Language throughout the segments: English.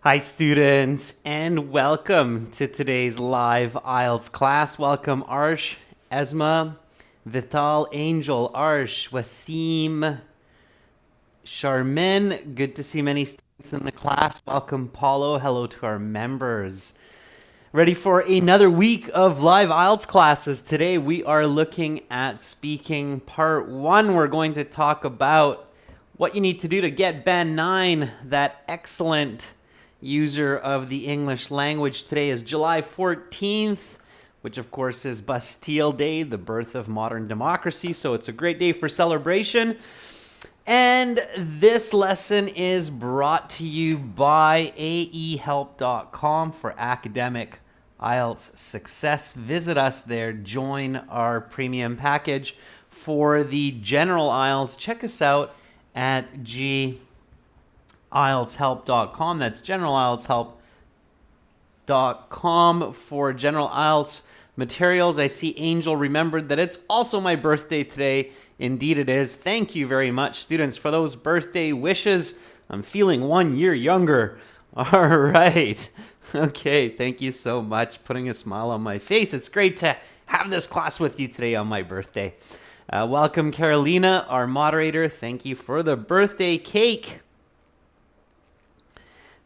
Hi students, and welcome to today's live IELTS class. Welcome Arsh, Esma, Vital, Angel, Arsh, Wasim, Charmin. Good to see many students in the class. Welcome Paulo. Hello to our members. Ready for another week of live IELTS classes. Today we are looking at speaking part 1. We're going to talk about what you need to do to get Band 9, that excellent user of the English language. Today is July 14th, which of course is Bastille Day, the birth of modern democracy. So it's a great day for celebration. And this lesson is brought to you by aehelp.com for academic IELTS success. Visit us there, join our premium package. For the general IELTS, check us out at IELTShelp.com. That's generalieltshelp.com for general IELTS materials. I see Angel remembered that it's also my birthday today. Indeed it is. Thank you very much, students, for those birthday wishes. I'm feeling 1 year younger. All right. Okay, thank you so much. Putting a smile on my face. It's great to have this class with you today on my birthday. Welcome, Carolina, our moderator. Thank you for the birthday cake.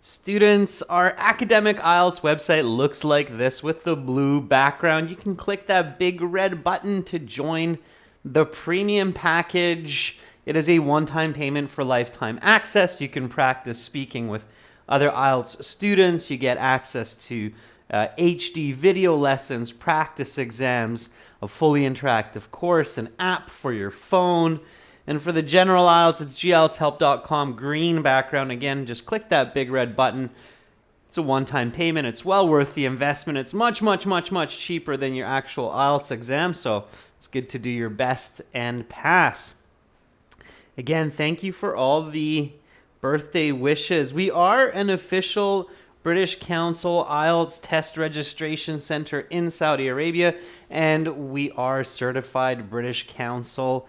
Students, our academic IELTS website looks like this with the blue background. You can click that big red button to join the premium package. It is a one-time payment for lifetime access. You can practice speaking with other IELTS students. You get access to HD video lessons, practice exams, a fully interactive course, an app for your phone. And for the general IELTS, it's gieltshelp.com, green background. Again, just click that big red button. It's a one-time payment. It's well worth the investment. It's much, much, much, much cheaper than your actual IELTS exam, so it's good to do your best and pass. Again, thank you for all the birthday wishes. We are an official British Council IELTS test registration center in Saudi Arabia, and we are certified British Council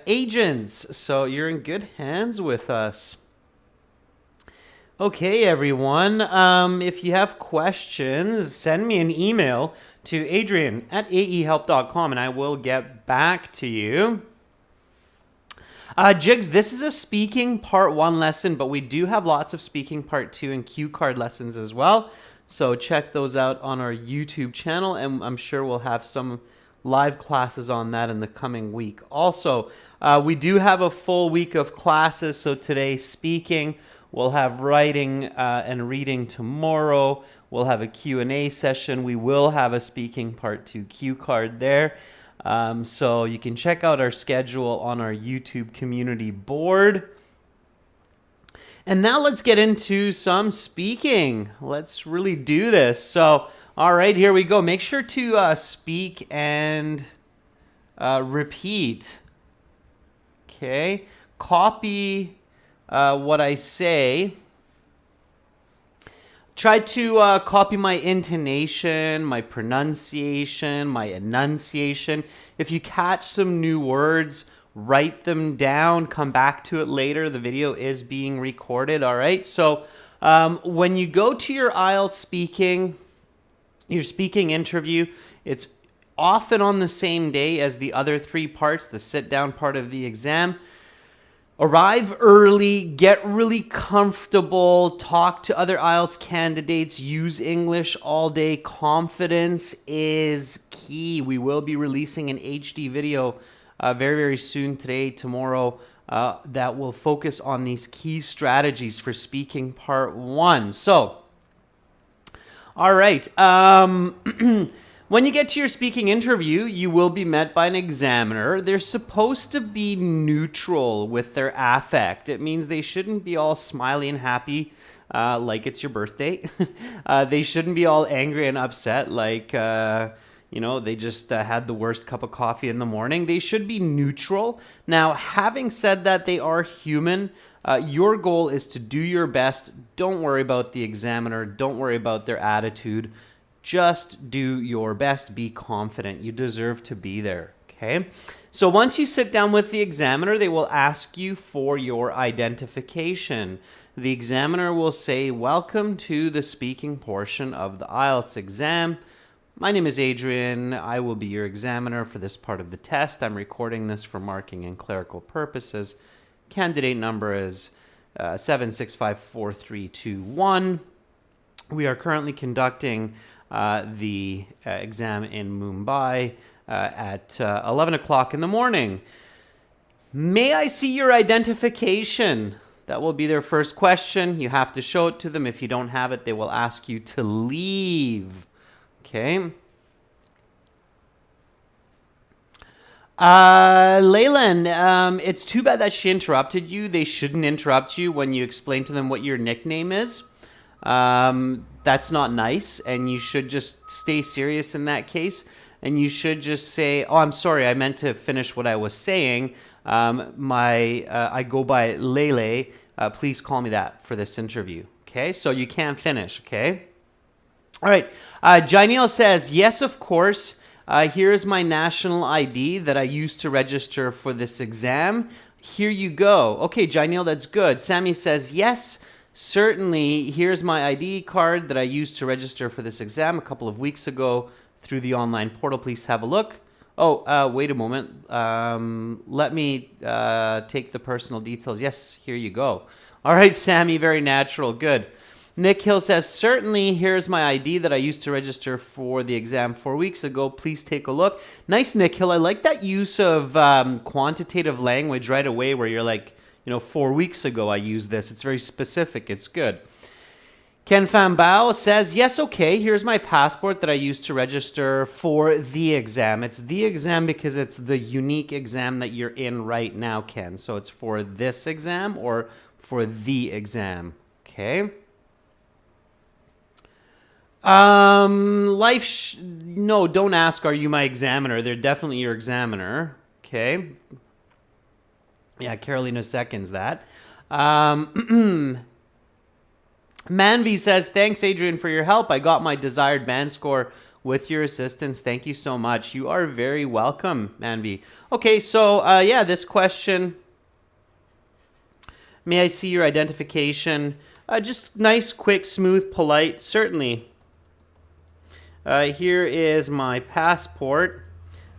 agents, so you're in good hands with us. Okay, everyone, if you have questions, send me an email to adrian@aehelp.com and I will get back to you. Jigs, this is a speaking part 1 lesson, but we do have lots of speaking part 2 and cue card lessons as well. So check those out on our YouTube channel, and I'm sure we'll have some live classes on that in the coming week. Also, we do have a full week of classes. So today, speaking. We'll have writing and reading tomorrow. We'll have a Q&A session. We will have a speaking part 2 cue card there. So you can check out our schedule on our YouTube community board. And now let's get into some speaking. Let's really do this. So, all right, here we go. Make sure to speak and repeat. Okay. Copy what I say. Try to copy my intonation, my pronunciation, my enunciation. If you catch some new words, write them down. Come back to it later. The video is being recorded, all right? So when you go to your IELTS your speaking interview, it's often on the same day as the other 3 parts, the sit-down part of the exam. Arrive early, get really comfortable, talk to other IELTS candidates, use English all day. Confidence is key. We will be releasing an HD video very, very soon, today, tomorrow, that will focus on these key strategies for speaking part 1. So, all right. When you get to your speaking interview, you will be met by an examiner. They're supposed to be neutral with their affect. It means they shouldn't be all smiley and happy like it's your birthday. They shouldn't be all angry and upset like, they just had the worst cup of coffee in the morning. They should be neutral. Now, having said that, they are human. Your goal is to do your best. Don't worry about the examiner. Don't worry about their attitude. Just do your best. Be confident. You deserve to be there. Okay? So once you sit down with the examiner, they will ask you for your identification. The examiner will say, "Welcome to the speaking portion of the IELTS exam. My name is Adrian. I will be your examiner for this part of the test. I'm recording this for marking and clerical purposes. Candidate number is 7654321. We are currently conducting the exam in Mumbai at 11 o'clock in the morning. May I see your identification?" That will be their first question. You have to show it to them. If you don't have it, they will ask you to leave. Okay. Leyland, it's too bad that she interrupted you. They shouldn't interrupt you when you explain to them what your nickname is. That's not nice, and you should just stay serious in that case. And you should just say, "Oh, I'm sorry, I meant to finish what I was saying. I go by Lele. Please call me that for this interview." Okay, so you can't finish, okay? All right, Janelle says, "Yes, of course. Here is my national ID that I used to register for this exam. Here you go." Okay, Janelle, that's good. Sammy says, "Yes, certainly. Here's my ID card that I used to register for this exam a couple of weeks ago through the online portal. Please have a look." Oh, wait a moment. Let me take the personal details. Yes, here you go. All right, Sammy, very natural. Good. Nick Hill says, "Certainly, here's my ID that I used to register for the exam 4 weeks ago. Please take a look." Nice, Nick Hill. I like that use of quantitative language right away where you're like, 4 weeks ago I used this. It's very specific. It's good. Ken Fambao says, "Yes, okay, here's my passport that I used to register for the exam." It's the exam because it's the unique exam that you're in right now, Ken. So it's for this exam or for the exam. Okay. No, don't ask, "Are you my examiner?" They're definitely your examiner. Okay. Yeah, Carolina seconds that. Manvi says, "Thanks, Adrian, for your help. I got my desired band score with your assistance. Thank you so much." You are very welcome, Manvi. Okay, so yeah, this question. May I see your identification? Just nice, quick, smooth, polite. Certainly. Here is my passport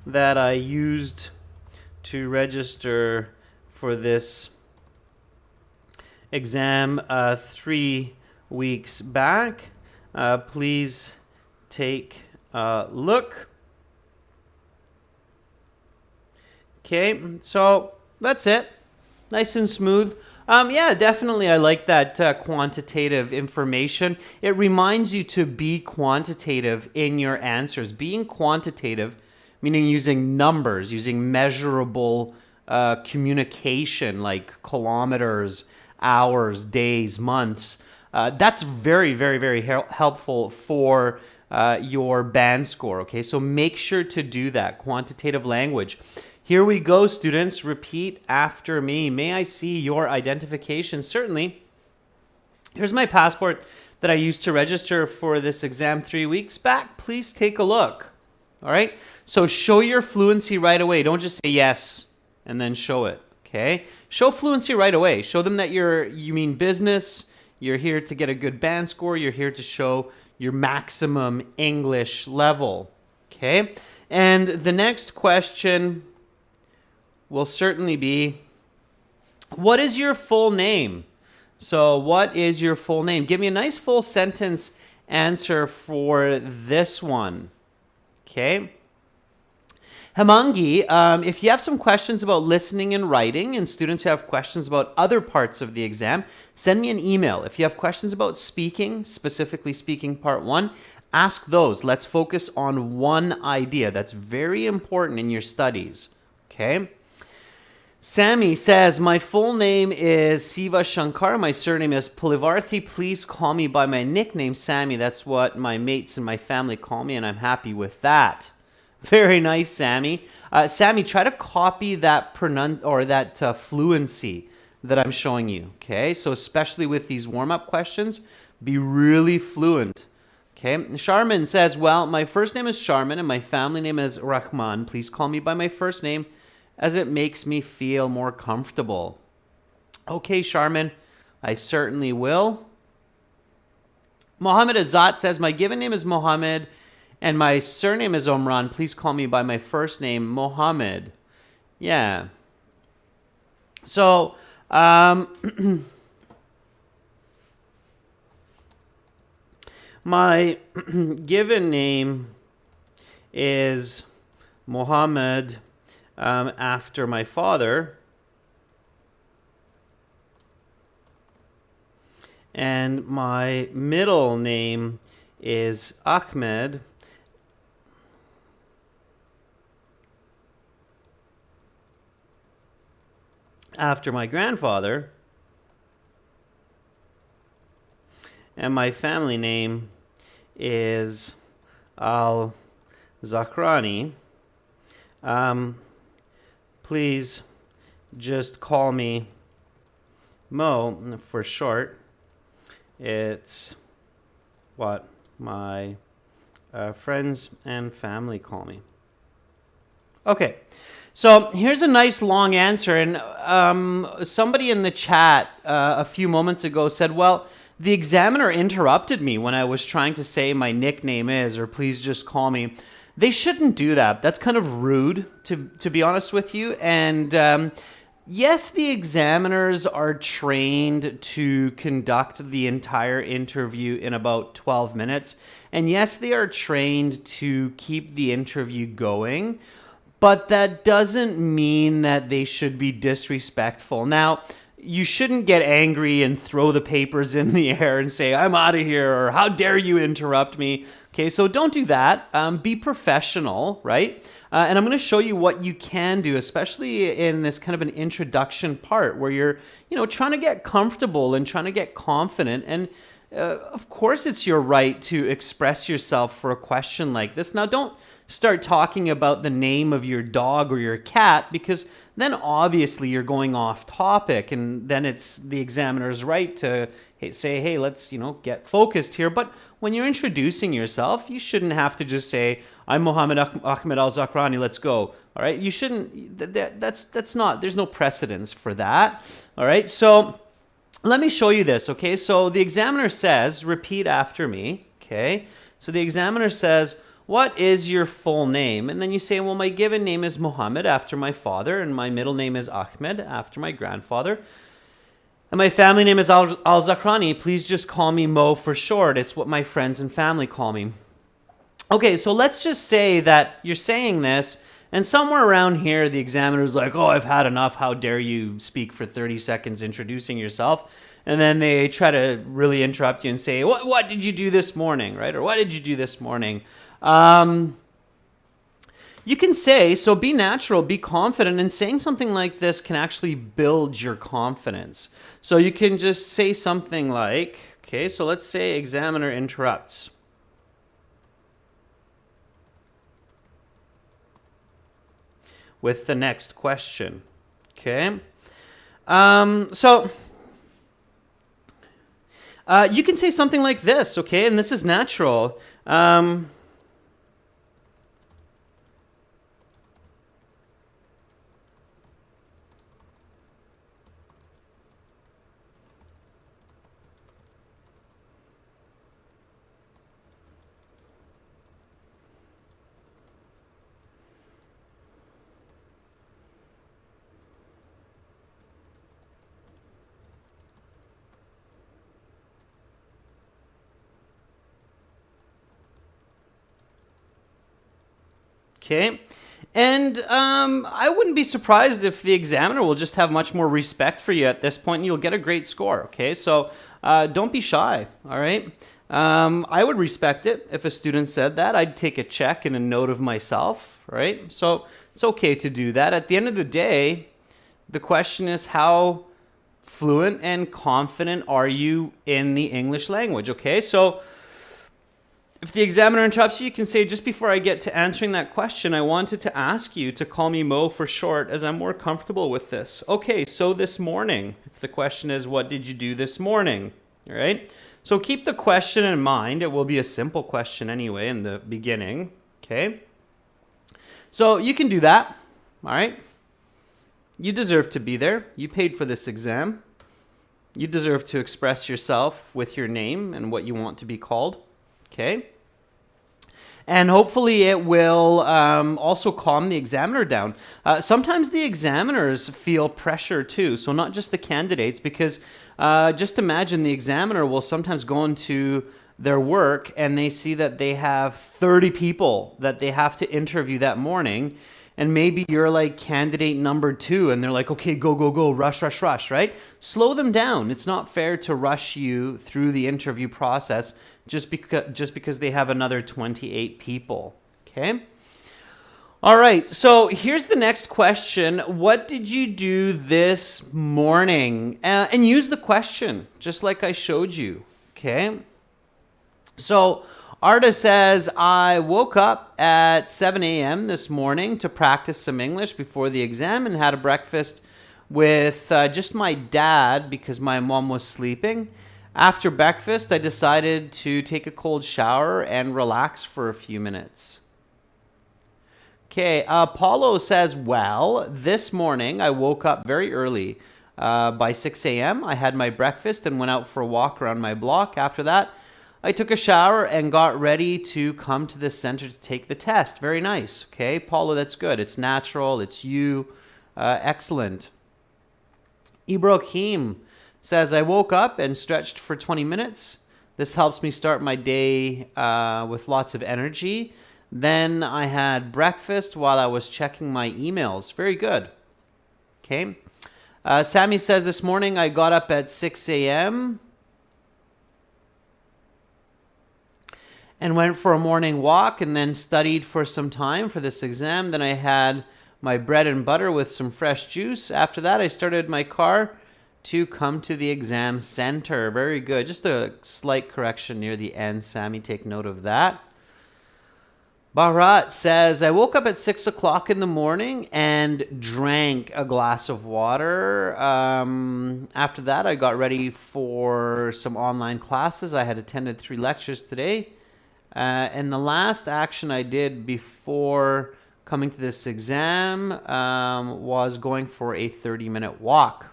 that I used to register for this exam 3 weeks back. Please take a look. Okay, so that's it. Nice and smooth. Yeah, definitely. I like that quantitative information. It reminds you to be quantitative in your answers. Being quantitative, meaning using numbers, using measurable communication like kilometers, hours, days, months. That's very, very, very helpful for your band score. Okay, so make sure to do that. Quantitative language. Here we go, students. Repeat after me. May I see your identification? Certainly. Here's my passport that I used to register for this exam 3 weeks back. Please take a look. All right? So show your fluency right away. Don't just say yes and then show it. Okay? Show fluency right away. Show them that you mean business. You're here to get a good band score. You're here to show your maximum English level. Okay? And the next question will certainly be, what is your full name? So what is your full name? Give me a nice full sentence answer for this one. Okay. Hemangi, if you have some questions about listening and writing, and students who have questions about other parts of the exam, send me an email. If you have questions about speaking, specifically speaking part 1, ask those. Let's focus on one idea. That's very important in your studies. Okay. Sammy says, my full name is Siva Shankar. My surname is Pulivarthi. Please call me by my nickname, Sammy. That's what my mates and my family call me, and I'm happy with that. Very nice, Sammy. Sammy, try to copy that fluency that I'm showing you. Okay, so especially with these warm-up questions, be really fluent. Okay, Sharman says, well, my first name is Sharman and my family name is Rahman. Please call me by my first name as it makes me feel more comfortable. Okay, Charmin, I certainly will. Mohammed Azat says, my given name is Mohammed and my surname is Omran. Please call me by my first name, Mohammed. Yeah. So, my given name is Mohammed after my father. And my middle name is Ahmed after my grandfather. And my family name is Al-Zakrani. Please just call me Mo for short. It's what my friends and family call me. Okay, so here's a nice long answer. And somebody in the chat a few moments ago said, well, the examiner interrupted me when I was trying to say my nickname is, or please just call me. They shouldn't do that. That's kind of rude, to be honest with you. And yes, the examiners are trained to conduct the entire interview in about 12 minutes. And yes, they are trained to keep the interview going. But that doesn't mean that they should be disrespectful. Now, you shouldn't get angry and throw the papers in the air and say, I'm out of here, or how dare you interrupt me. Okay, so don't do that. Be professional, right? And I'm going to show you what you can do, especially in this kind of an introduction part where you're, trying to get comfortable and trying to get confident. And of course, it's your right to express yourself for a question like this. Now, don't start talking about the name of your dog or your cat, because then obviously you're going off topic, and then it's the examiner's right to say, hey, let's, get focused here. But when you're introducing yourself, you shouldn't have to just say, I'm Mohammed Ahmed Al-Zakrani, let's go. All right, you shouldn't, that's not, there's no precedence for that. All right, so let me show you this, okay? So the examiner says, repeat after me, okay? So the examiner says, what is your full name? And then you say, well, my given name is Mohammed after my father, and my middle name is Ahmed after my grandfather. And my family name is Al-Zakrani. Please just call me Mo for short. It's what my friends and family call me. Okay, so let's just say that you're saying this, and somewhere around here, the examiner's like, oh, I've had enough. How dare you speak for 30 seconds introducing yourself? And then they try to really interrupt you and say, what did you do this morning, right? Or what did you do this morning? You can say, so be natural, be confident, and saying something like this can actually build your confidence. So you can just say something like, okay, so let's say examiner interrupts. With the next question, okay? You can say something like this, okay? And this is natural. Okay, and I wouldn't be surprised if the examiner will just have much more respect for you at this point, and you'll get a great score. Okay, so don't be shy. All right, I would respect it if a student said that. I'd take a check and a note of myself. Right, so it's okay to do that. At the end of the day, the question is how fluent and confident are you in the English language? Okay, so if the examiner interrupts you, you can say, just before I get to answering that question, I wanted to ask you to call me Mo for short, as I'm more comfortable with this. Okay, so this morning, if the question is, what did you do this morning? All right, so keep the question in mind. It will be a simple question anyway in the beginning, okay? So you can do that, all right? You deserve to be there. You paid for this exam. You deserve to express yourself with your name and what you want to be called. Okay? And hopefully it will also calm the examiner down. Sometimes the examiners feel pressure too, so not just the candidates, because just imagine the examiner will sometimes go into their work and they see that they have 30 people that they have to interview that morning, and maybe you're like candidate number 2 and they're like, okay, go, go, go, rush, rush, rush, right? Slow them down. It's not fair to rush you through the interview process just because they have another 28 people, okay? All right, so here's the next question. What did you do this morning? And use the question, just like I showed you, okay? So Arda says, I woke up at 7 a.m. this morning to practice some English before the exam and had a breakfast with just my dad because my mom was sleeping. After breakfast, I decided to take a cold shower and relax for a few minutes. Okay, Paulo says, well, this morning I woke up very early. By 6 a.m., I had my breakfast and went out for a walk around my block. After that, I took a shower and got ready to come to the center to take the test. Very nice. Okay, Paulo, that's good. It's natural. It's you. Excellent. Ibrahim says, I woke up and stretched for 20 minutes. This helps me start my day with lots of energy. Then I had breakfast while I was checking my emails. Very good. Okay. Sammy says, this morning I got up at 6 a.m. and went for a morning walk and then studied for some time for this exam. Then I had my bread and butter with some fresh juice. After that, I started my car to come to the exam center. Very good. Just a slight correction near the end, Sammy. Take note of that. Bharat says, I woke up at 6 o'clock in the morning and drank a glass of water. After that, I got ready for some online classes. I had attended 3 lectures today. And the last action I did before coming to this exam was going for a 30-minute walk.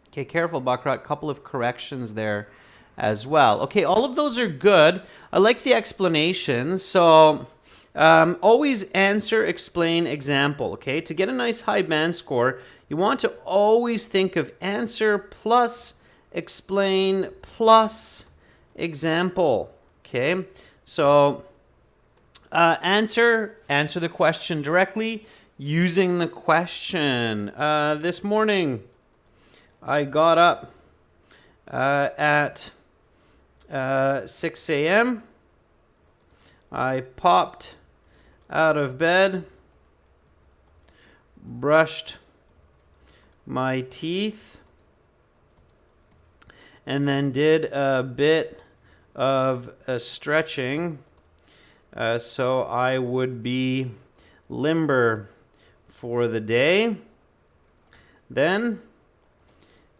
Okay, careful, Bharat. Couple of corrections there as well. Okay, all of those are good. I like the explanations. So always answer, explain, example. Okay, to get a nice high band score, you want to always think of answer plus explain plus example. Okay, so answer the question directly using the question. This morning, I got up at 6 a.m. I popped out of bed, brushed my teeth, and then did a bit of stretching so I would be limber for the day. Then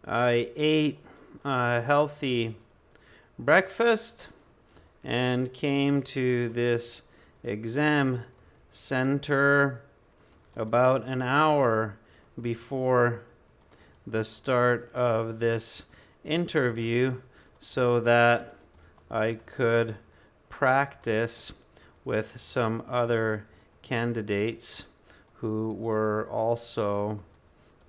I ate a healthy breakfast and came to this exam center about an hour before the start of this interview so that I could practice with some other candidates who were also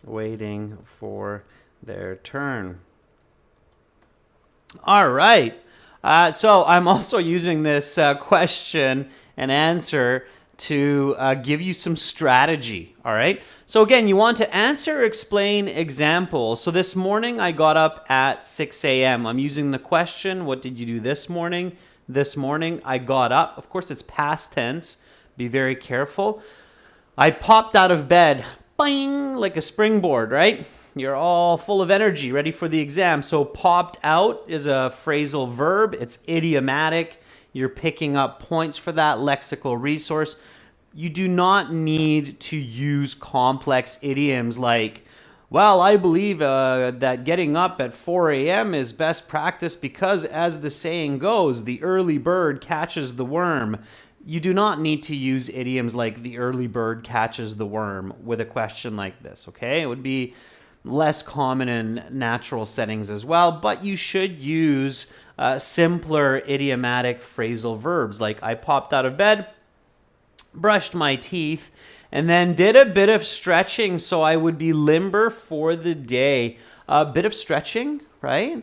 waiting for their turn. All right. So I'm also using this question and answer to give you some strategy. All right. So again, you want to answer, explain, example. So this morning I got up at 6 a.m. I'm using the question, what did you do this morning? This morning I got up. Of course, it's past tense. Be very careful. I popped out of bed, bang, like a springboard, right? You're all full of energy, ready for the exam. So popped out is a phrasal verb. It's idiomatic. You're picking up points for that lexical resource. You do not need to use complex idioms like, well, I believe that getting up at 4 a.m. is best practice because, as the saying goes, the early bird catches the worm. you do not need to use idioms like the early bird catches the worm with a question like this, okay? It would be less common in natural settings as well, but you should use simpler idiomatic phrasal verbs like I popped out of bed, brushed my teeth, and then did a bit of stretching so I would be limber for the day. A bit of stretching, right?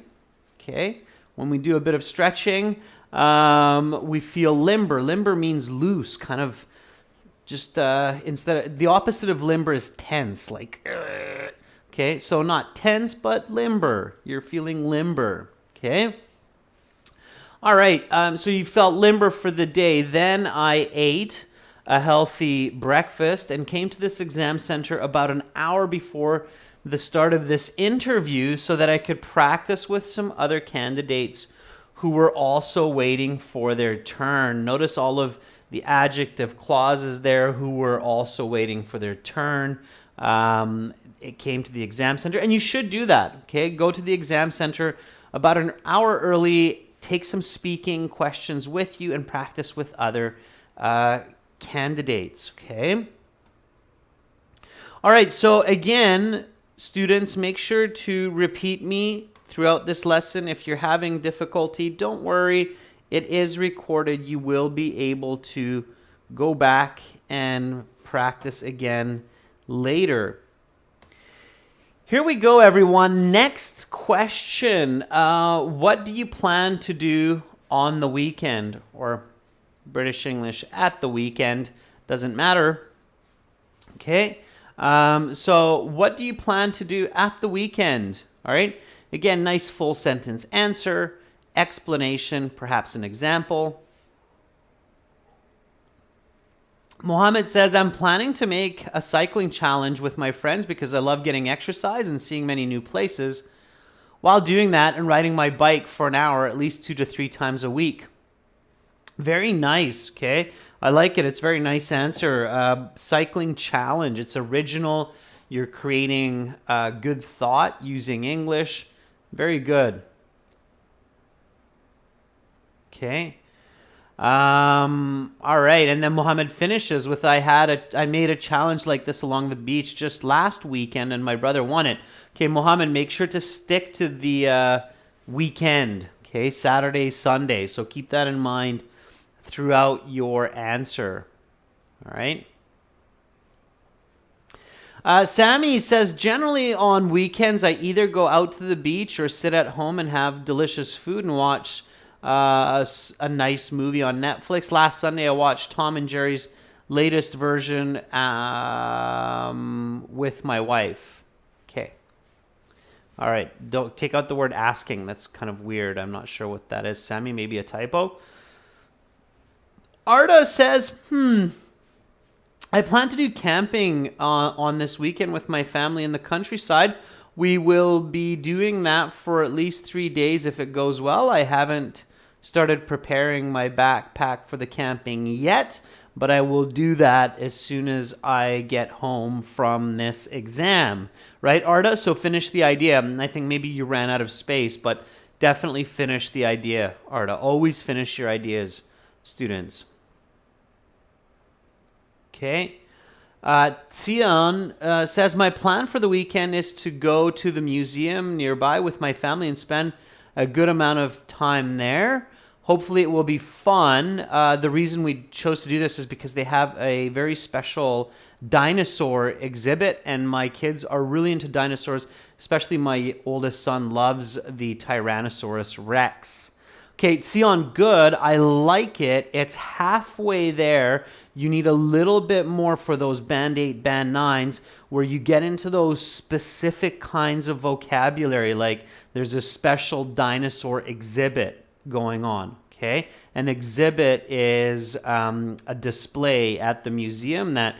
Okay. When we do a bit of stretching, we feel limber. Limber means loose, kind of just instead of, the opposite of limber is tense, like, okay, so not tense, but limber. You're feeling limber, okay? All right, so you felt limber for the day. Then I ate a healthy breakfast and came to this exam center about an hour before the start of this interview so that I could practice with some other candidates who were also waiting for their turn. Notice all of the adjective clauses there, who were also waiting for their turn. It came to the exam center, and you should do that, okay? Go to the exam center about an hour early, take some speaking questions with you, and practice with other candidates, okay? All right, so again, students, make sure to repeat me throughout this lesson. If you're having difficulty, don't worry. It is recorded. You will be able to go back and practice again later. Here we go, everyone. Next question. What do you plan to do on the weekend? Or British English, at the weekend. Doesn't matter. Okay. So what do you plan to do at the weekend? All right. Again, nice full sentence answer, explanation, perhaps an example. Mohammed says, I'm planning to make a cycling challenge with my friends because I love getting exercise and seeing many new places. While doing that and riding my bike for an hour at least 2 to 3 times a week. Very nice, okay? I like it. It's a very nice answer. Cycling challenge. It's original. You're creating good thought using English. Very good. Okay. All right. And then Mohammed finishes with, I made a challenge like this along the beach just last weekend and my brother won it. Okay, Mohammed, make sure to stick to the weekend. Okay, Saturday, Sunday. So keep that in mind throughout your answer. All right. Sammy says, generally on weekends, I either go out to the beach or sit at home and have delicious food and watch a nice movie on Netflix. Last Sunday, I watched Tom and Jerry's latest version with my wife. Okay. All right. Don't take out the word asking. That's kind of weird. I'm not sure what that is. Sammy, maybe a typo. Arda says, I plan to do camping on this weekend with my family in the countryside. We will be doing that for at least 3 days if it goes well. I haven't started preparing my backpack for the camping yet, but I will do that as soon as I get home from this exam. Right, Arda? So finish the idea. I think maybe you ran out of space, but definitely finish the idea, Arda. Always finish your ideas, students. Okay. Sion says, my plan for the weekend is to go to the museum nearby with my family and spend a good amount of time there. Hopefully it will be fun. The reason we chose to do this is because they have a very special dinosaur exhibit, and my kids are really into dinosaurs, especially my oldest son loves the Tyrannosaurus Rex. Okay, Sion, good. I like it. It's halfway there. You need a little bit more for those Band 8, Band 9s, where you get into those specific kinds of vocabulary, like there's a special dinosaur exhibit going on, okay? An exhibit is a display at the museum that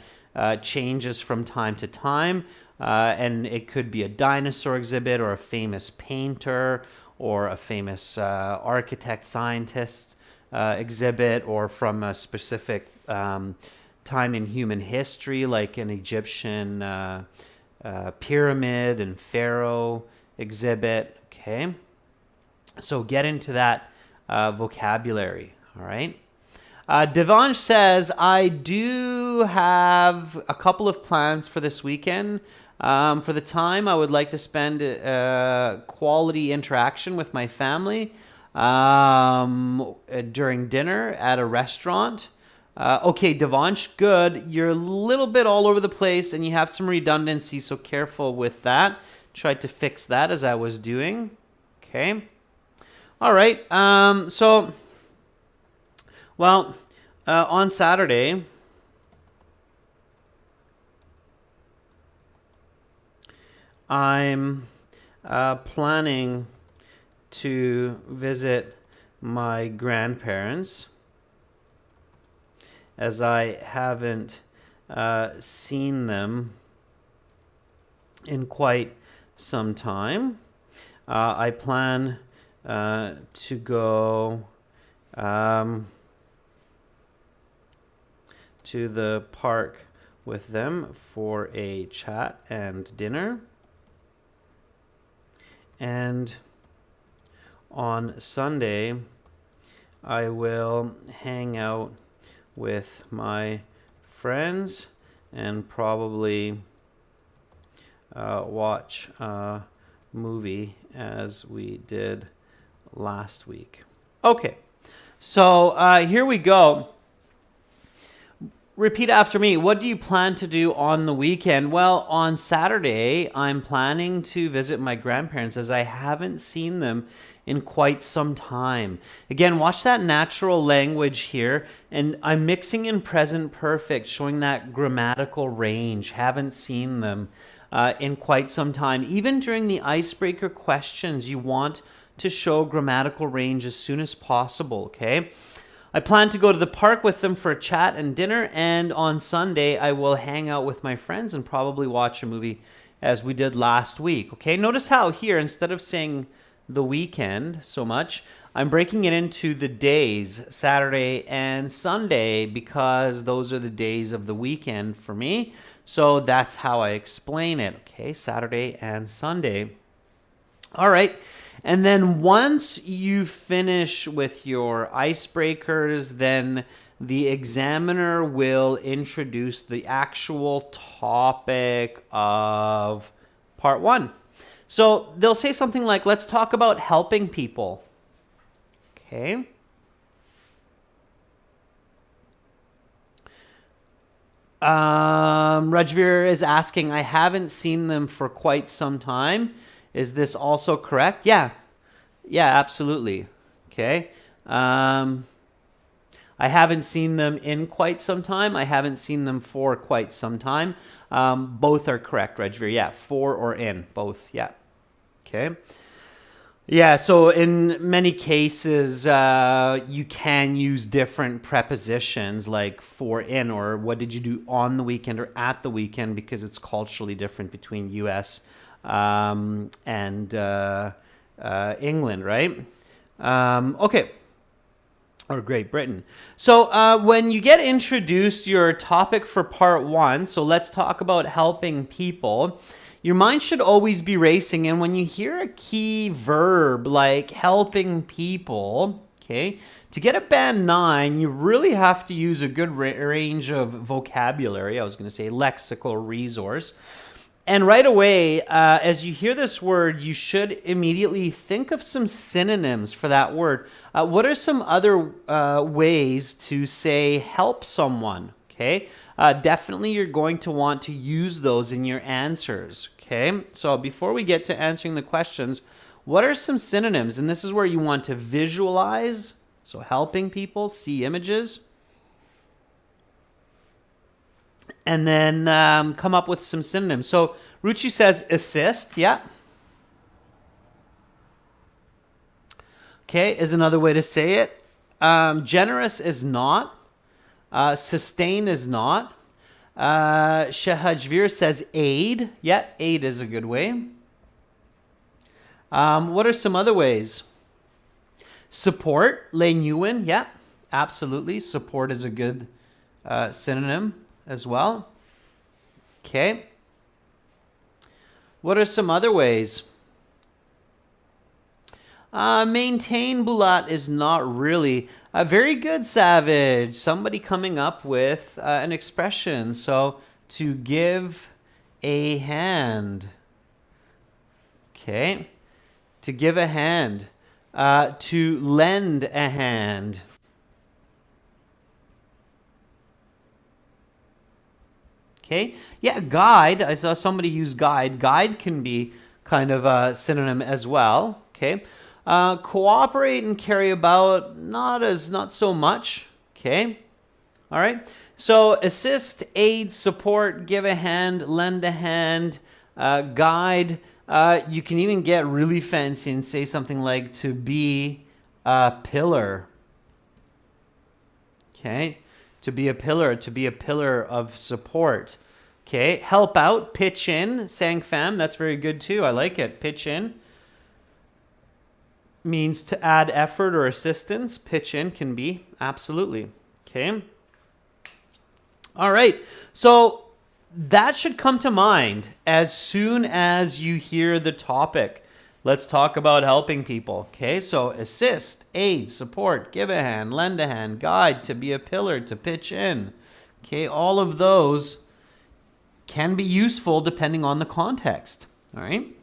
changes from time to time, and it could be a dinosaur exhibit or a famous painter or a famous architect, scientist exhibit, or from a specific time in human history, like an Egyptian pyramid and pharaoh exhibit, okay? So get into that vocabulary, all right? Devansh says, I do have a couple of plans for this weekend. For the time, I would like to spend quality interaction with my family during dinner at a restaurant. Okay, Devansh, good. You're a little bit all over the place and you have some redundancy, so careful with that. Tried to fix that as I was doing. Okay. All right. On Saturday, I'm planning to visit my grandparents, as I haven't seen them in quite some time. I plan to go to the park with them for a chat and dinner. And on Sunday, I will hang out with my friends and probably watch a movie as we did last week. Okay, so here we go. Repeat after me. What do you plan to do on the weekend? Well, on Saturday, I'm planning to visit my grandparents, as I haven't seen them in quite some time. Again, watch that natural language here, and I'm mixing in present perfect, showing that grammatical range. Haven't seen them in quite some time. Even during the icebreaker questions, you want to show grammatical range as soon as possible, okay? I plan to go to the park with them for a chat and dinner, and on Sunday I will hang out with my friends and probably watch a movie as we did last week. Okay, notice how here, instead of saying the weekend so much, I'm breaking it into the days, Saturday and Sunday, because those are the days of the weekend for me. So that's how I explain it. Okay, Saturday and Sunday. All right. And then once you finish with your icebreakers, then the examiner will introduce the actual topic of part 1. So they'll say something like, let's talk about helping people. Okay. Rajveer is asking, I haven't seen them for quite some time. Is this also correct? Yeah, absolutely. Okay. I haven't seen them in quite some time. I haven't seen them for quite some time. Both are correct, Rajveer. Yeah, for or in, both. Yeah. Okay. Yeah, so in many cases, you can use different prepositions like for, in, or what did you do on the weekend or at the weekend, because it's culturally different between U.S. And England, right? Okay. Or Great Britain. So when you get introduced your topic for part 1, so let's talk about helping people, your mind should always be racing. And when you hear a key verb like helping people, okay, to get a band 9, you really have to use a good range of vocabulary. I was going to say lexical resource. And right away, as you hear this word, you should immediately think of some synonyms for that word. What are some other ways to say help someone? Okay, definitely you're going to want to use those in your answers. Okay, so before we get to answering the questions, what are some synonyms? And this is where you want to visualize. So helping people, see images. And then come up with some synonyms. So Ruchi says assist, yeah. Okay, is another way to say it. Generous is not. Sustain is not. Shahajvir says aid. Yeah, aid is a good way. What are some other ways? Support, Lenyuin, yeah, absolutely. Support is a good synonym as well. Okay. What are some other ways? Maintain, Bulat, is not really. Very good, Savage. Somebody coming up with an expression. So, to give a hand. Okay. To give a hand. To lend a hand. Okay. Yeah, guide. I saw somebody use guide. Guide can be kind of a synonym as well. Okay. Cooperate and carry about, not so much. Okay. All right. So assist, aid, support, give a hand, lend a hand, guide. You can even get really fancy and say something like to be a pillar. Okay. To be a pillar of support. Okay. Help out, pitch in, sang fam. That's very good too. I like it. Pitch in means to add effort or assistance. Pitch in can be, absolutely. Okay. All right. So that should come to mind as soon as you hear the topic. Let's talk about helping people. Okay. So assist, aid, support, give a hand, lend a hand, guide, to be a pillar, to pitch in. Okay. All of those can be useful depending on the context. All right.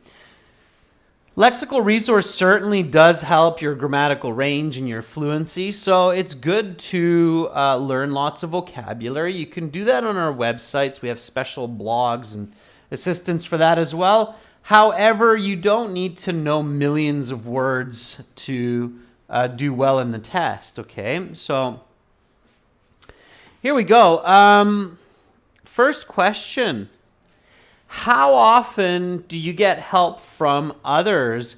Lexical resource certainly does help your grammatical range and your fluency, so it's good to learn lots of vocabulary. You can do that on our websites. We have special blogs and assistance for that as well. However, you don't need to know millions of words to do well in the test, okay? So here we go. First question. How often do you get help from others?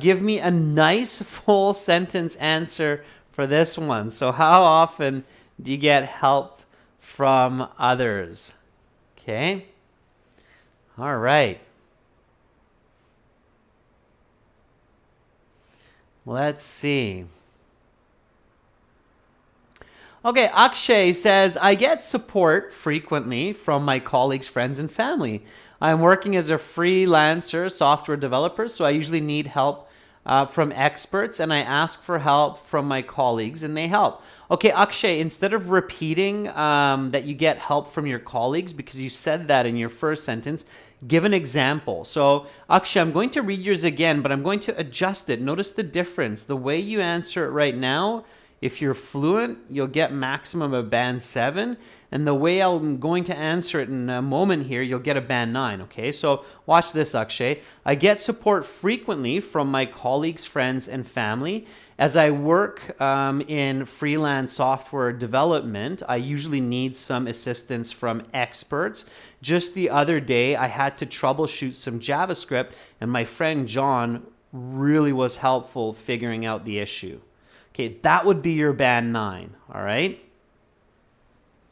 Give me a nice full sentence answer for this one. So how often do you get help from others? Okay. All right. Let's see. Okay, Akshay says, I get support frequently from my colleagues, friends, and family. I'm working as a freelancer software developer, so I usually need help from experts, and I ask for help from my colleagues, and they help. Okay, Akshay, instead of repeating that you get help from your colleagues, because you said that in your first sentence, give an example. So, Akshay, I'm going to read yours again, but I'm going to adjust it. Notice the difference. The way you answer it right now, if you're fluent, you'll get maximum of band 7. And the way I'm going to answer it in a moment here, you'll get a band 9. Okay, so watch this, Akshay. I get support frequently from my colleagues, friends, and family. As I work in freelance software development, I usually need some assistance from experts. Just the other day, I had to troubleshoot some JavaScript, and my friend John really was helpful figuring out the issue. Okay, that would be your band 9, all right?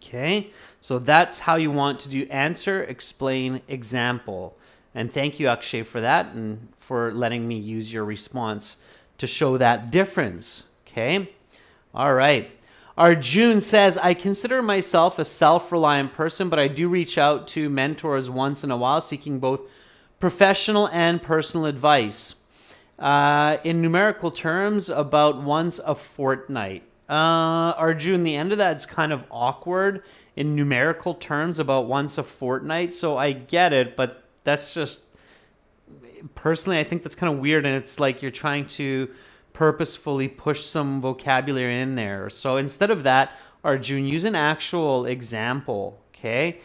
Okay, so that's how you want to do answer, explain, example. And thank you, Akshay, for that and for letting me use your response to show that difference. Okay, all right. Arjun says, I consider myself a self-reliant person, but I do reach out to mentors once in a while seeking both professional and personal advice. In numerical terms, about once a fortnight. Arjun, the end of that's kind of awkward in numerical terms, about once a fortnight. So I get it, but that's just, personally, I think that's kind of weird. And it's like you're trying to purposefully push some vocabulary in there. So instead of that, Arjun, use an actual example. Okay.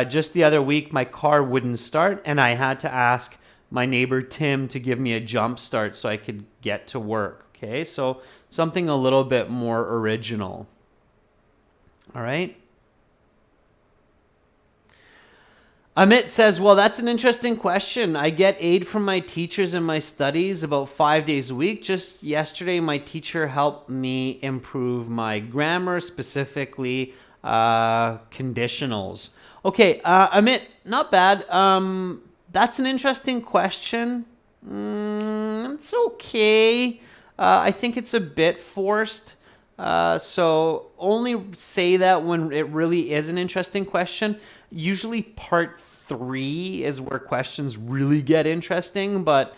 Just the other week, my car wouldn't start and I had to ask my neighbor Tim to give me a jump start so I could get to work. Okay, so something a little bit more original. All right. Amit says, well, that's an interesting question. I get aid from my teachers in my studies about 5 days a week. Just yesterday, my teacher helped me improve my grammar, specifically conditionals. Okay, Amit, not bad. That's an interesting question. It's okay. I think it's a bit forced. So only say that when it really is an interesting question. Usually part 3 is where questions really get interesting, but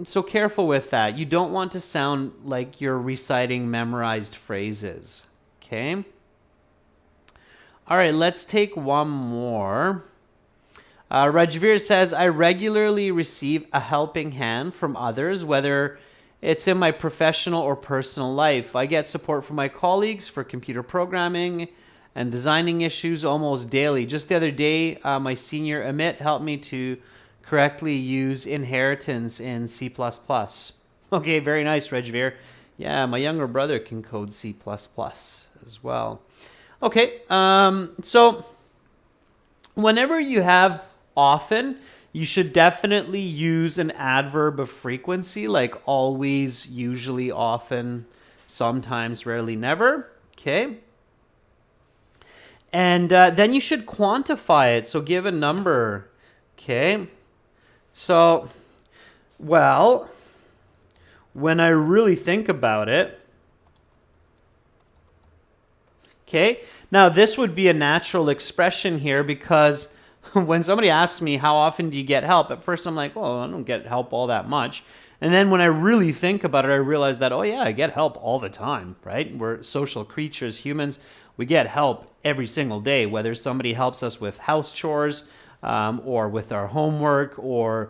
So careful with that. You don't want to sound like you're reciting memorized phrases. Okay? All right, let's take one more. Rajveer says, I regularly receive a helping hand from others, whether it's in my professional or personal life. I get support from my colleagues for computer programming and designing issues almost daily. Just the other day, my senior Amit helped me to correctly use inheritance in C++. Okay, very nice, Rajveer. Yeah, my younger brother can code C++ as well. Okay, so whenever you have often, you should definitely use an adverb of frequency, like always, usually, often, sometimes, rarely, never. Okay. And then you should quantify it. So give a number. Okay. So, well, when I really think about it, okay. Now, this would be a natural expression here because when somebody asks me, how often do you get help? At first, I'm like, well, I don't get help all that much. And then when I really think about it, I realize that, oh, yeah, I get help all the time, right? We're social creatures, humans. We get help every single day, whether somebody helps us with house chores or with our homework or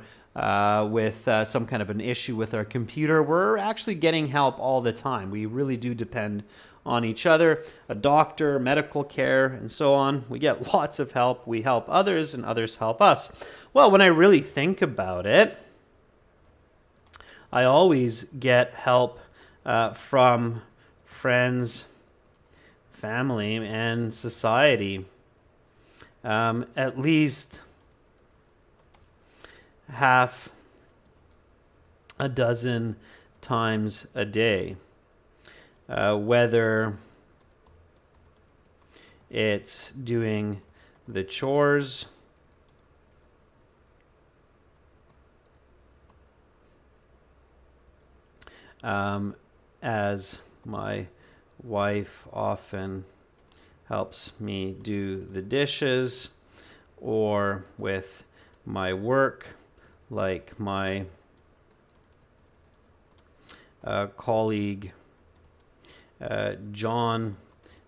with some kind of an issue with our computer. We're actually getting help all the time. We really do depend on each other, a doctor, medical care, and so on. We get lots of help. We help others, and others help us. Well, when I really think about it, I always get help from friends, family, and society. At least half a dozen times a day. Whether it's doing the chores, as my wife often helps me do the dishes, or with my work, like my colleague John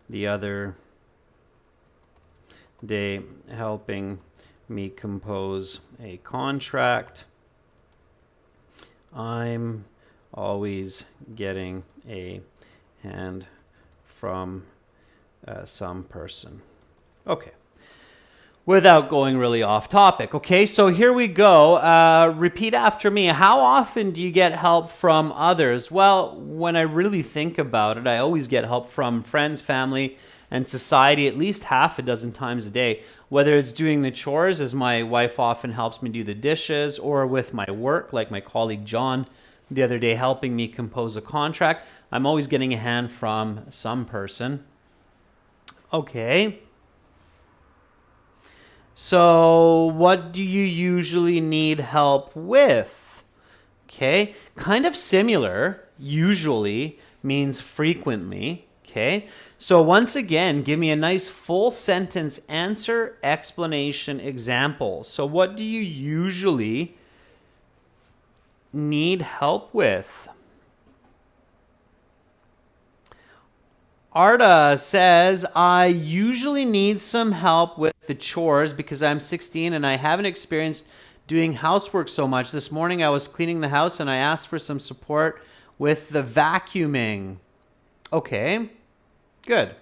the other day helping me compose a contract. I'm always getting a hand from some person. Okay. Without going really off topic. Okay, so here we go. Repeat after me. How often do you get help from others? Well, when I really think about it, I always get help from friends, family, and society at least half a dozen times a day. Whether it's doing the chores, as my wife often helps me do the dishes, or with my work, like my colleague John the other day helping me compose a contract, I'm always getting a hand from some person. Okay. So what do you usually need help with? Okay, kind of similar. Usually means frequently. Okay, so once again, give me a nice full sentence answer, explanation, example. So what do you usually need help with? Arda says, I usually need some help with the chores because I'm 16 and I haven't experienced doing housework so much. This morning I was cleaning the house and I asked for some support with the vacuuming. Okay, good.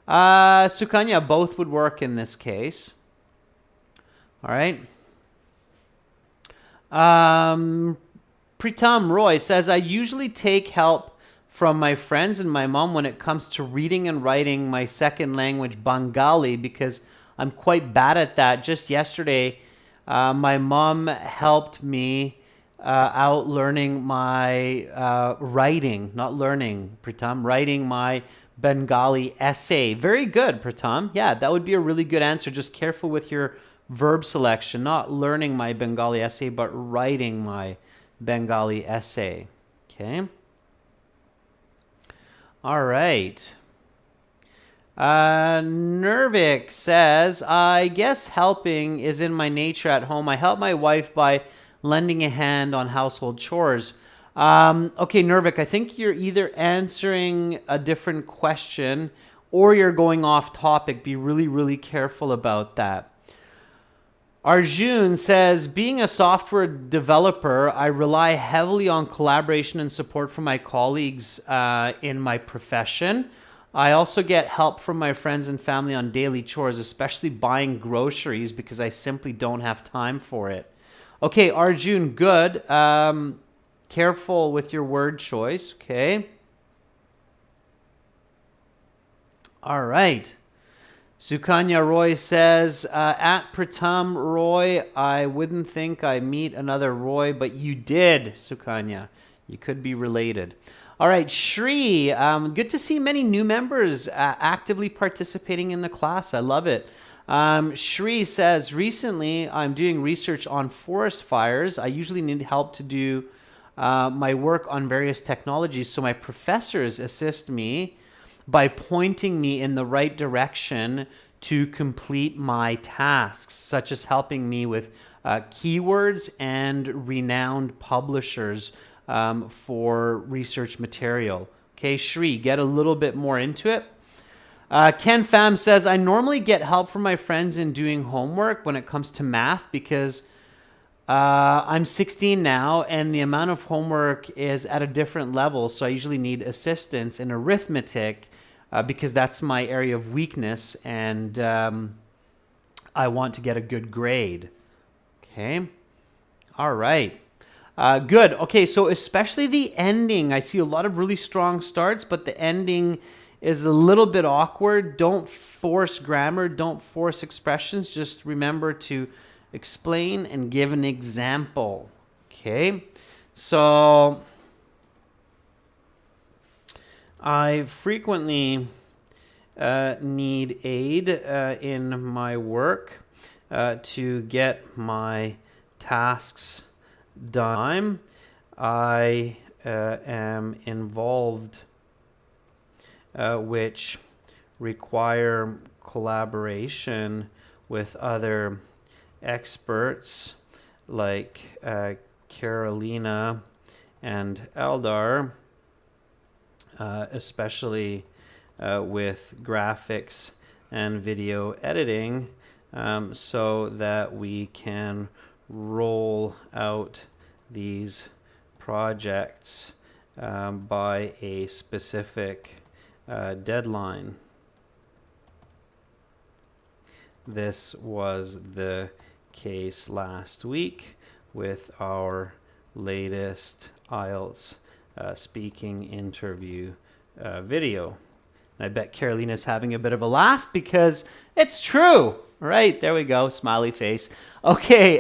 Sukanya, both would work in this case. All right. Pritam Roy says, I usually take help from my friends and my mom when it comes to reading and writing my second language, Bengali, because I'm quite bad at that. Just yesterday, my mom helped me out learning my writing, not learning, Pritam, writing my Bengali essay. Very good, Pritam. Yeah, that would be a really good answer. Just careful with your verb selection, not learning my Bengali essay, but writing my Bengali essay. Okay. All right. Nervik says, I guess helping is in my nature at home. I help my wife by lending a hand on household chores. Okay, Nervik, I think you're either answering a different question or you're going off topic. Be really, really careful about that. Arjun says, being a software developer, I rely heavily on collaboration and support from my colleagues in my profession. I also get help from my friends and family on daily chores, especially buying groceries because I simply don't have time for it. Okay, Arjun, good. Careful with your word choice, okay? All right. Sukanya Roy says, at Pratam Roy, I wouldn't think I meet another Roy, but you did, Sukanya. You could be related. All right, Shri, good to see many new members actively participating in the class. I love it. Shri says, recently I'm doing research on forest fires. I usually need help to do my work on various technologies, so my professors assist me by pointing me in the right direction to complete my tasks, such as helping me with keywords and renowned publishers for research material. Okay, Shri, get a little bit more into it. Ken Pham says, I normally get help from my friends in doing homework when it comes to math because I'm 16 now and the amount of homework is at a different level, so I usually need assistance in arithmetic because that's my area of weakness and I want to get a good grade. Okay. All right. Good. Okay, so especially the ending. I see a lot of really strong starts, but the ending is a little bit awkward. Don't force grammar. Don't force expressions. Just remember to explain and give an example. Okay. So I frequently need aid in my work to get my tasks done. I am involved which require collaboration with other experts like Carolina and Eldar, especially with graphics and video editing, so that we can roll out these projects by a specific deadline. This was the case last week with our latest IELTS speaking interview video. And I bet Carolina's having a bit of a laugh because it's true. Right, there we go, smiley face. Okay,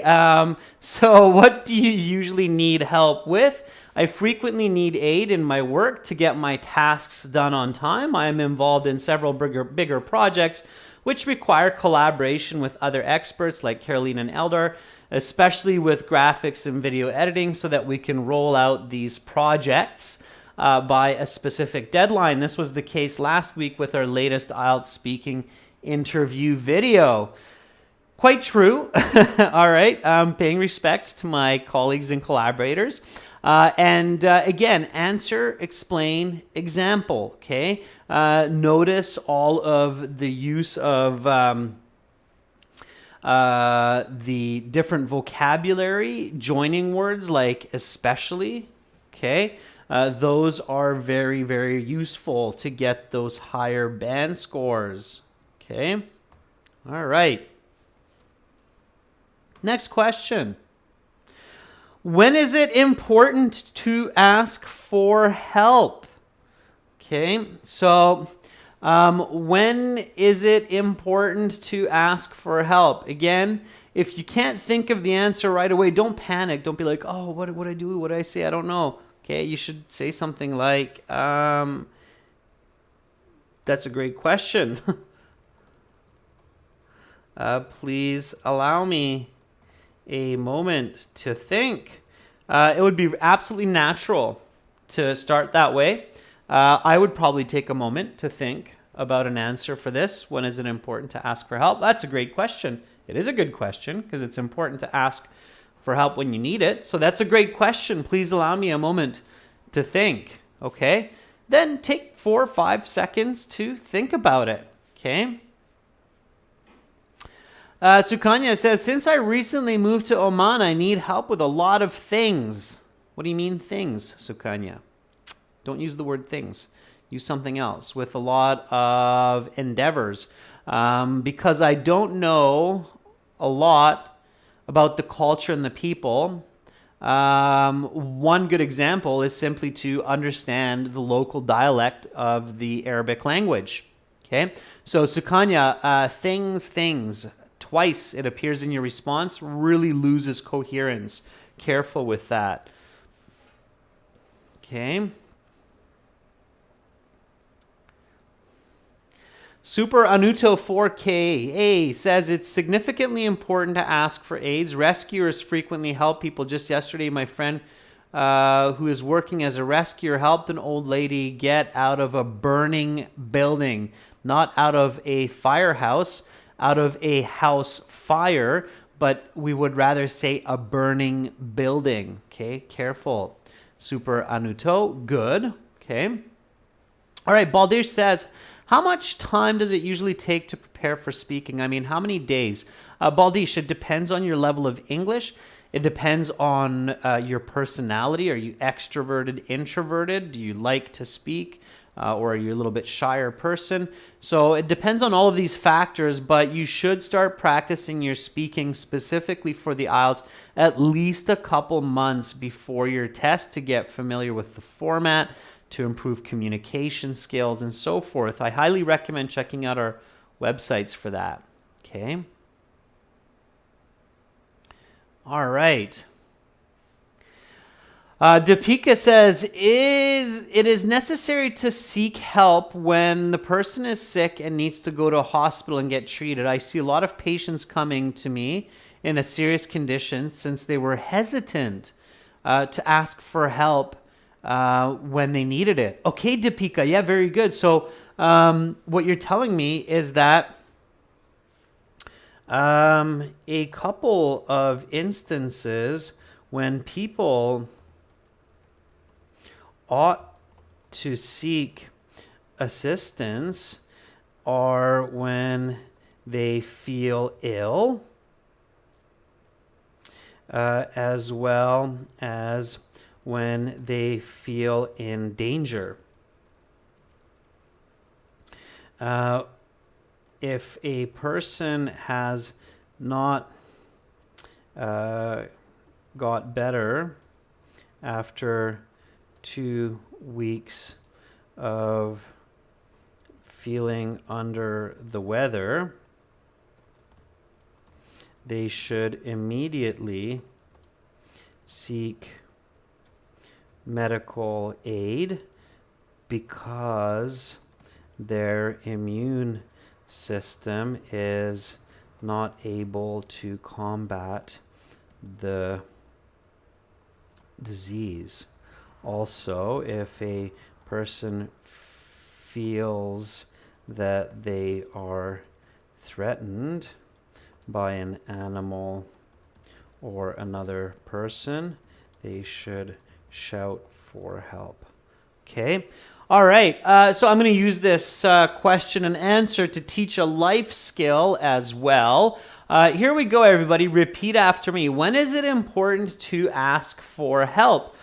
so what do you usually need help with? I frequently need aid in my work to get my tasks done on time. I am involved in several bigger projects which require collaboration with other experts like Carolina and Eldar, especially with graphics and video editing so that we can roll out these projects by a specific deadline. This was the case last week with our latest IELTS speaking interview video. Quite true. All right. Paying respects to my colleagues and collaborators. Again, answer, explain, example. Okay. Notice all of the use of the different vocabulary, joining words like especially. Okay. Those are very, very useful to get those higher band scores. Okay. All right. Next question. When is it important to ask for help? Okay, so when is it important to ask for help? Again, if you can't think of the answer right away, don't panic. Don't be like, oh, what do I do? What do I say? I don't know. Okay, you should say something like, that's a great question. Please allow me a moment to think. It would be absolutely natural to start that way. I would probably take a moment to think about an answer for this. When is it important to ask for help? That's a great question. It is a good question because it's important to ask for help when you need it. So that's a great question. Please allow me a moment to think, okay? Then take 4 or 5 seconds to think about it, okay? Sukanya says, since I recently moved to Oman, I need help with a lot of things. What do you mean things, Sukanya? Don't use the word things. Use something else. With a lot of endeavors. Because I don't know a lot about the culture and the people. One good example is simply to understand the local dialect of the Arabic language. Okay, so Sukanya, things, twice it appears in your response, really loses coherence. Careful with that. Okay. Super Anuto 4K says it's significantly important to ask for aids. Rescuers frequently help people. Just yesterday, my friend who is working as a rescuer helped an old lady get out of a burning building. Not out of a firehouse, out of a house fire, but we would rather say a burning building. Okay, careful. Super Anuto, good. Okay. All right, Baldir says, how much time does it usually take to prepare for speaking? I mean, how many days? Baldish, it depends on your level of English. It depends on your personality. Are you extroverted, introverted? Do you like to speak? Or are you a little bit shyer person? So it depends on all of these factors, but you should start practicing your speaking specifically for the IELTS at least a couple months before your test to get familiar with the format, to improve communication skills and so forth. I highly recommend checking out our websites for that. Okay. All right. Deepika says, it is necessary to seek help when the person is sick and needs to go to a hospital and get treated. I see a lot of patients coming to me in a serious condition since they were hesitant to ask for help when they needed it. Okay, Deepika. Yeah, very good. So what you're telling me is that a couple of instances when people ought to seek assistance are when they feel ill, as well as when they feel in danger. If a person has not got better after 2 weeks of feeling under the weather, they should immediately seek medical aid because their immune system is not able to combat the disease. Also, if a person feels that they are threatened by an animal or another person, they should shout for help. Okay? All right. So I'm going to use this question and answer to teach a life skill as well. Here we go, everybody. Repeat after me. When is it important to ask for help?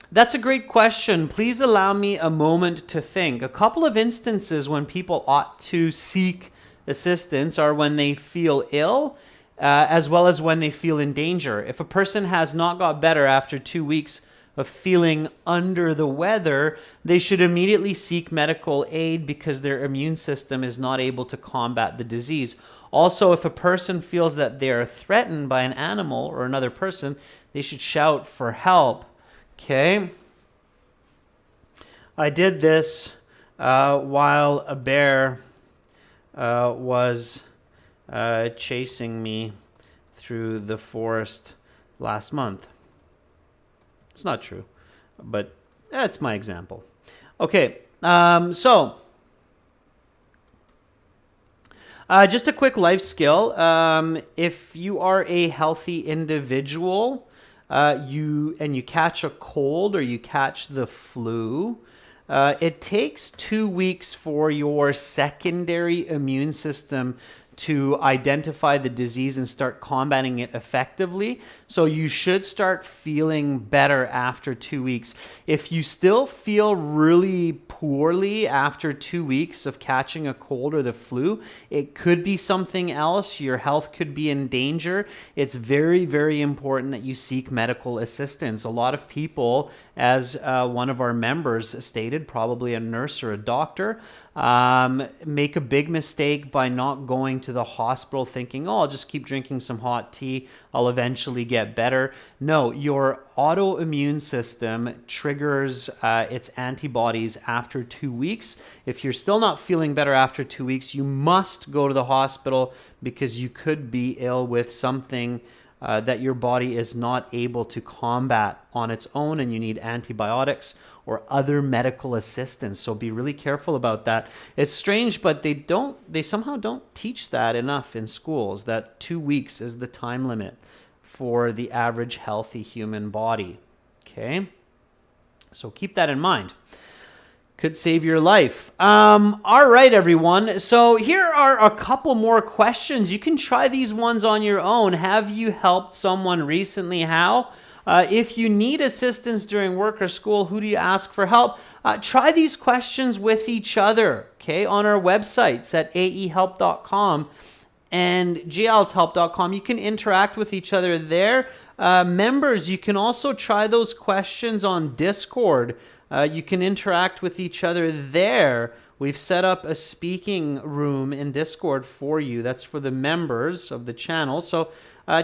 That's a great question. Please allow me a moment to think. A couple of instances when people ought to seek assistance are when they feel ill, as well as when they feel in danger. If a person has not got better after 2 weeks of feeling under the weather, they should immediately seek medical aid because their immune system is not able to combat the disease. Also, if a person feels that they are threatened by an animal or another person, they should shout for help. Okay. I did this while a bear was chasing me through the forest last month. It's not true, but that's my example. Okay, so Just a quick life skill. If you are a healthy individual, you catch a cold or you catch the flu, it takes 2 weeks for your secondary immune system to identify the disease and start combating it effectively. So you should start feeling better after 2 weeks. If you still feel really poorly after 2 weeks of catching a cold or the flu, it could be something else. Your health could be in danger. It's very, very important that you seek medical assistance. A lot of people, as one of our members stated, probably a nurse or a doctor, make a big mistake by not going to the hospital thinking, oh, I'll just keep drinking some hot tea, I'll eventually get better. No, your autoimmune system triggers its antibodies after 2 weeks. If you're still not feeling better after 2 weeks, you must go to the hospital because you could be ill with something that your body is not able to combat on its own, and you need antibiotics or other medical assistance. So be really careful about that. It's strange, but they somehow don't teach that enough in schools, that 2 weeks is the time limit for the average healthy human body. Okay? So keep that in mind. Could save your life. All right, everyone. So here are a couple more questions. You can try these ones on your own. Have you helped someone recently? How? If you need assistance during work or school, who do you ask for help? Try these questions with each other, okay, on our websites at aehelp.com and glshelp.com. You can interact with each other there. Members, you can also try those questions on Discord. You can interact with each other there. We've set up a speaking room in Discord for you. That's for the members of the channel. So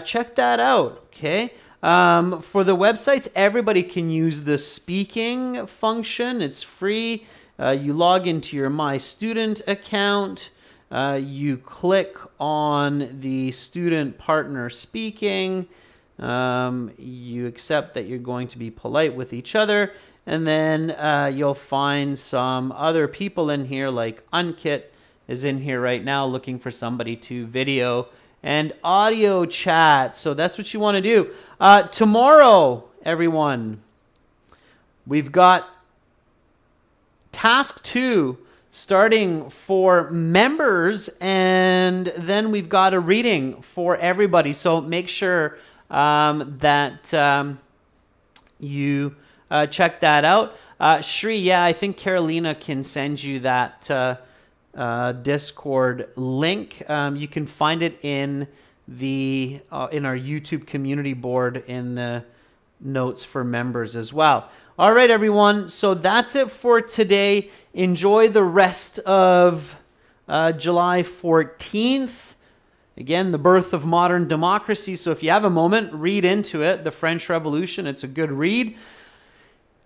check that out, okay? For the websites, everybody can use the speaking function. It's free. You log into your My Student account. You click on the student partner speaking. You accept that you're going to be polite with each other. And then you'll find some other people in here, like Unkit is in here right now looking for somebody to video and audio chat. So that's what you want to do. Tomorrow, everyone, we've got task 2 starting for members, and then we've got a reading for everybody. So make sure that you check that out. Shri, yeah, I think Carolina can send you that Discord link. You can find it in the in our YouTube community board in the notes for members as well. All right, everyone. So that's it for today. Enjoy the rest of July 14th. Again, the birth of modern democracy. So if you have a moment, read into it. The French Revolution. It's a good read.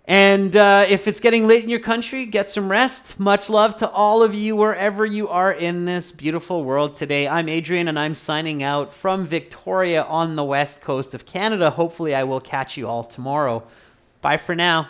And if it's getting late in your country, get some rest. Much love to all of you wherever you are in this beautiful world today. I'm Adrian, and I'm signing out from Victoria on the west coast of Canada. Hopefully, I will catch you all tomorrow. Bye for now.